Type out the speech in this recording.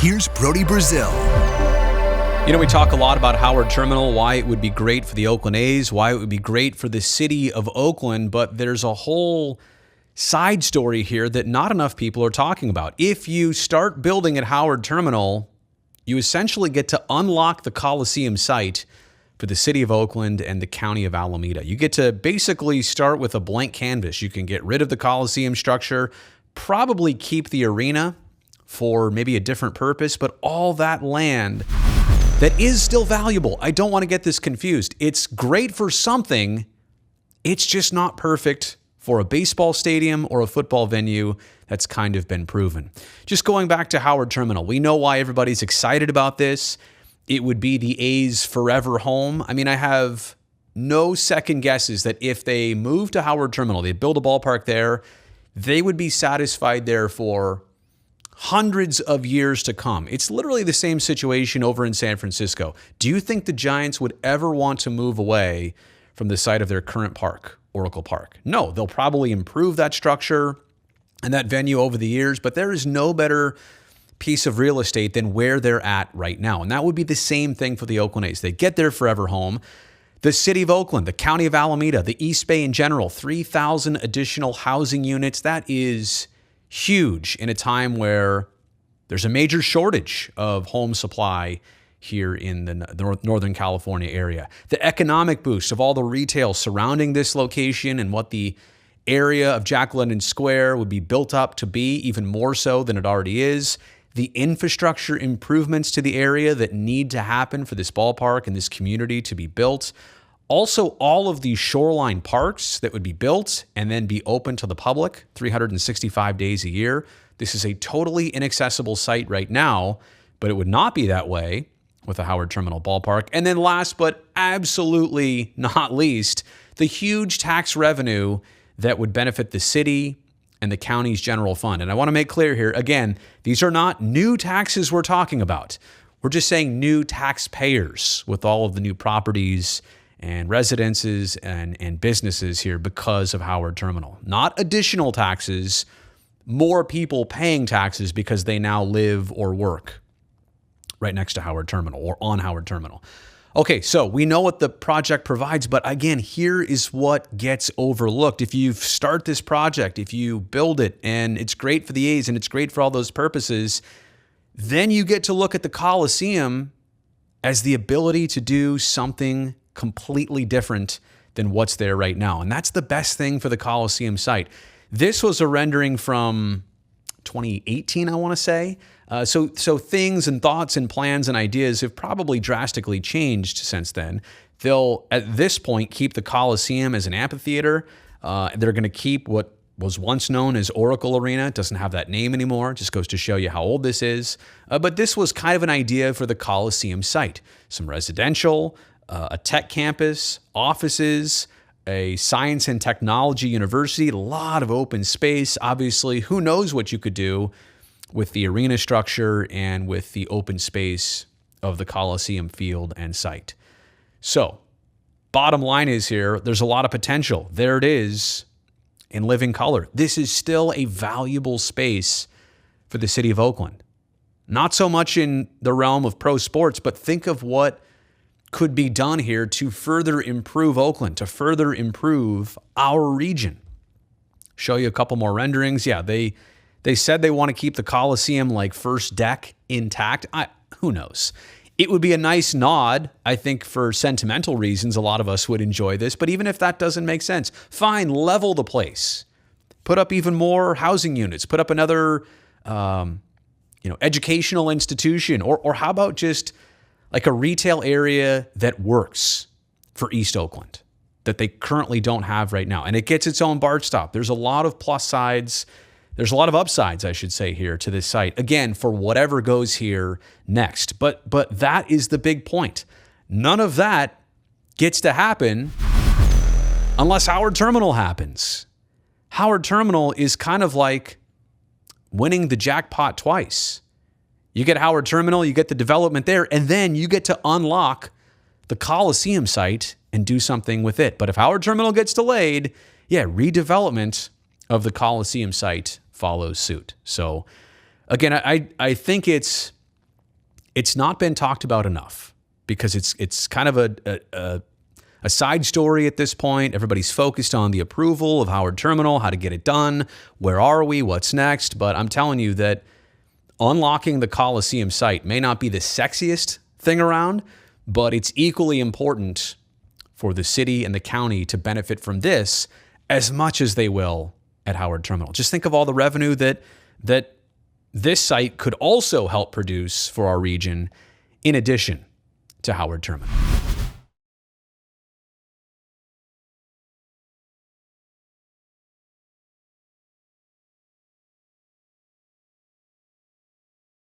Here's Brody Brazil. You know, we talk a lot about Howard Terminal, why it would be great for the Oakland A's, why it would be great for the city of Oakland, but there's a whole side story here that not enough people are talking about. If you start building at Howard Terminal, you essentially get to unlock the Coliseum site for the city of Oakland and the county of Alameda. You get to basically start with a blank canvas. You can get rid of the Coliseum structure, probably keep the arena for maybe a different purpose, but all that land that is still valuable. I don't want to get this confused. It's great for something. It's just not perfect for a baseball stadium or a football venue. That's kind of been proven. Just going back to Howard Terminal, we know why everybody's excited about this. It would be the A's forever home. I mean, I have no second guesses that if they move to Howard Terminal, they build a ballpark there, they would be satisfied there for hundreds of years to come. It's literally the same situation over in San Francisco. Do you think the Giants would ever want to move away from the site of their current park, Oracle Park? No, they'll probably improve that structure and that venue over the years, but there is no better piece of real estate than where they're at right now. And that would be the same thing for the Oakland A's. They get their forever home. The city of Oakland, the county of Alameda, the East Bay in general, 3,000 additional housing units. That is huge in a time where there's a major shortage of home supply here in the Northern California area. The economic boost of all the retail surrounding this location and what the area of Jack London Square would be built up to be, even more so than it already is. The infrastructure improvements to the area that need to happen for this ballpark and this community to be built. Also, all of these shoreline parks that would be built and then be open to the public 365 days a year. This is a totally inaccessible site right now, but it would not be that way with the Howard Terminal ballpark. And then last but absolutely not least, the huge tax revenue that would benefit the city and the county's general fund. And I want to make clear here, again, these are not new taxes we're talking about. We're just saying new taxpayers with all of the new properties and residences and businesses here because of Howard Terminal. Not additional taxes, more people paying taxes because they now live or work right next to Howard Terminal or on Howard Terminal. Okay, so we know what the project provides, but again, here is what gets overlooked. If you start this project, if you build it, and it's great for the A's and it's great for all those purposes, then you get to look at the Coliseum as the ability to do something completely different than what's there right now. And that's the best thing for the Coliseum site. This was a rendering from 2018, I want to say. So things and thoughts and plans and ideas have probably drastically changed since then. They'll, at this point, keep the Coliseum as an amphitheater. They're going to keep what was once known as Oracle Arena. It doesn't have that name anymore. It just goes to show you how old this is. But this was kind of an idea for the Coliseum site. Some residential, a tech campus, offices, a science and technology university, a lot of open space. Obviously, who knows what you could do with the arena structure and with the open space of the Coliseum field and site. So, bottom line is here, there's a lot of potential. There it is in living color. This is still a valuable space for the city of Oakland. Not so much in the realm of pro sports, but think of what could be done here to further improve Oakland, to further improve our region. Show you a couple more renderings. Yeah, they said they want to keep the Coliseum like first deck intact. Who knows? It would be a nice nod. I think for sentimental reasons, a lot of us would enjoy this. But even if that doesn't make sense, fine, level the place. Put up even more housing units. Put up another, educational institution. Or how about just like a retail area that works for East Oakland that they currently don't have right now. And it gets its own BART stop. There's a lot of plus sides. There's a lot of upsides, I should say, here to this site. Again, for whatever goes here next. But that is the big point. None of that gets to happen unless Howard Terminal happens. Howard Terminal is kind of like winning the jackpot twice. You get Howard Terminal, you get the development there, and then you get to unlock the Coliseum site and do something with it. But if Howard Terminal gets delayed, redevelopment of the Coliseum site follows suit. So again, I think it's it's not been talked about enough because it's kind of a side story at this point. Everybody's focused on the approval of Howard Terminal, how to get it done, where are we, what's next. But I'm telling you that unlocking the Coliseum site may not be the sexiest thing around, but it's equally important for the city and the county to benefit from this as much as they will at Howard Terminal. Just think of all the revenue that this site could also help produce for our region in addition to Howard Terminal.